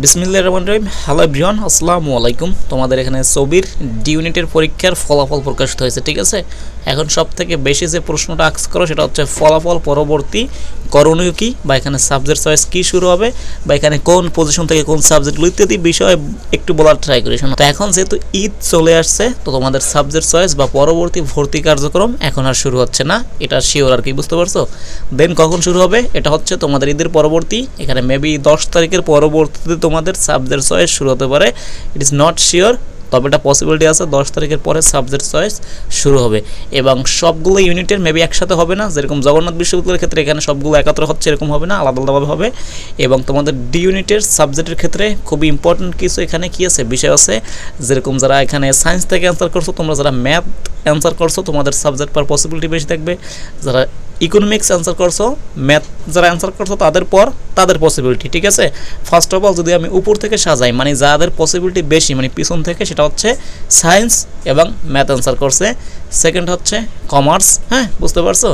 বিসমিল্লাহির রহমানির রহিম। Hello everyone, আসসালামু আলাইকুম। তোমাদের এখানে ছবির ডি ইউনিটের পরীক্ষার ফলাফল প্রকাশিত হয়েছে, ঠিক আছে। এখন সবথেকে বেশি যে প্রশ্নটা আস্ক করো সেটা হচ্ছে ফলাফল পরবর্তী করণীয় কী, বা এখানে সাবজেক্ট চয়েস কী শুরু হবে, বা এখানে কোন পজিশন থেকে কোন সাবজেক্টগুলো ইত্যাদি বিষয়ে একটু বলার ট্রাই করি। শোনো, তো এখন যেহেতু ঈদ চলে আসছে, তো তোমাদের সাবজেক্ট চয়েস বা পরবর্তী ভর্তি কার্যক্রম এখন আর শুরু হচ্ছে না, এটা শিওর আর কি, বুঝতে পারছো। দেন কখন শুরু হবে, এটা হচ্ছে তোমাদের ঈদের পরবর্তী, এখানে মেবি 10 তারিখের পরবর্তীতে তোমাদের সাবজেক্ট চয়েস শুরু হতে পারে। ইট ইজ নট শিওর, তবে এটা পসিবিলিটি আছে 10 তারিখের পরে সাবজেক্ট চয়েস শুরু হবে। এবং সবগুলো ইউনিটের মেবি একসাথে হবে না, যেরকম জগন্নাথ বিশ্ববিদ্যালয়ের ক্ষেত্রে এখানে সবগুলো একাত্র হচ্ছে, এরকম হবে না, আলাদা আলাদাভাবে হবে। এবং তোমাদের ডি ইউনিটের সাবজেক্টের ক্ষেত্রে খুবই ইম্পর্টেন্ট কিছু এখানে কী আছে, বিষয় আছে। যেরকম যারা এখানে সায়েন্স থেকে অ্যান্সার করছো, তোমরা যারা ম্যাথ অ্যান্সার করছো, তোমাদের সাবজেক্ট পাওয়ার পসিবিলিটি বেশি থাকবে। যারা ইকোনমিক্স অ্যান্সার করছো, ম্যাথ যারা অ্যান্সার করছো, তাদের পসিবিলিটি, ঠিক আছে। ফার্স্ট অফ অল যদি আমি উপর থেকে সাজাই, মানে যাদের পসিবিলিটি বেশি, মানে পিছন থেকে, সেটা হচ্ছে সায়েন্স এবং ম্যাথ অ্যান্সার করছে। সেকেন্ড হচ্ছে কমার্স, হ্যাঁ বুঝতে পারছো।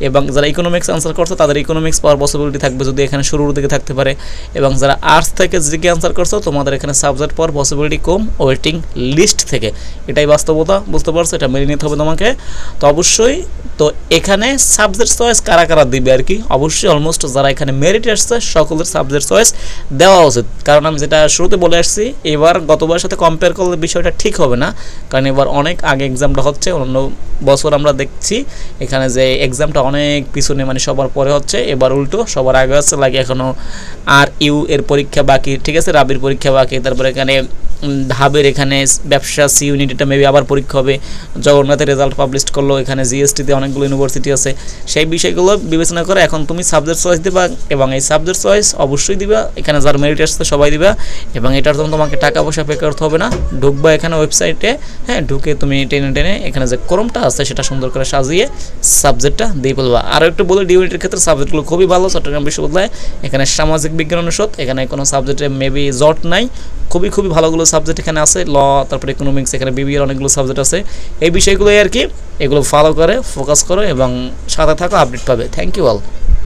এবং যারা ইকোনমিক্স অ্যান্সার করছো, তাদের ইকোনমিক্স পাওয়ার পসিবিলিটি থাকবে, যদি এখানে শুরুর দিকে থাকতে পারে। এবং যারা আর্টস থেকে জিকে অ্যান্সার করছো, তোমাদের এখানে সাবজেক্ট পাওয়ার পসিবিলিটি কম, ওয়েটিং লিস্ট থেকে। এটাই বাস্তবতা, বুঝতে পারছো, এটা মেনে নিতে হবে তোমাকে। তো অবশ্যই তো এখানে সাবজেক্ট চয়েস কারা কারা দিবে আর কি, অবশ্যই অলমোস্ট যারা এখানে মেরিট আসছে সকলের সাবজেক্ট চয়েস দেওয়া উচিত। কারণ আমি যেটা শুরুতে বলে আসছি, এবার গতবারের সাথে কম্পেয়ার করলে বিষয়টা ঠিক হবে না, কারণ এবার অনেক আগে এক্সামটা হচ্ছে। অন্য বছর আমরা দেখছি এখানে যে এক্সামটা অনেক পিছনে, মানে সবার পরে হচ্ছে, এবার উল্টো সবার আগে হচ্ছে, লাগে এখনও আর ইউ এর পরীক্ষা বাকি, ঠিক আছে, রাবির পরীক্ষা বাকি, তারপরে এখানে ঢাবের এখানে ব্যবসা সি ইউনিট, এটা মেবি আবার পরীক্ষা হবে। জগন্নাথের রেজাল্ট পাবলিশ করলো, এখানে জিএসটিতে অনেকগুলো ইউনিভার্সিটি আছে, সেই বিষয়গুলো বিবেচনা করে এখন তুমি সাবজেক্ট চয়েস দিবা। এবং এই সাবজেক্ট চয়েস অবশ্যই দিবা, এখানে যার মেরিট আসছে সবাই দিবা। এবং এটার জন্য তোমাকে টাকা পয়সা পে করতে হবে না, ঢুকবা এখানে ওয়েবসাইটে, হ্যাঁ ঢুকে তুমি টেনে টেনে এখানে যে ক্রমটা আছে সেটা সুন্দর করে সাজিয়ে সাবজেক্টটা দিয়ে ফেলবা। আরও একটু বলে, ডি ইউনিটের ক্ষেত্রে সাবজেক্টগুলো খুবই ভালো চট্টগ্রাম বিশ্ববিদ্যালয়ে। এখানে সামাজিক বিজ্ঞান অনুষদ, এখানে কোনো সাবজেক্টে মেবি জট নাই, খুবই ভালোগুলো সাবজেক্ট এখানে আছে। ল, তারপরে ইকোনমিক্স, এখানে বিবিএর অনেকগুলো সাবজেক্ট আছে। এই বিষয়গুলোই আর কি, এগুলো ফলো করে ফোকাস করো এবং সাথে থাকো, আপডেট পাবে। Thank you all.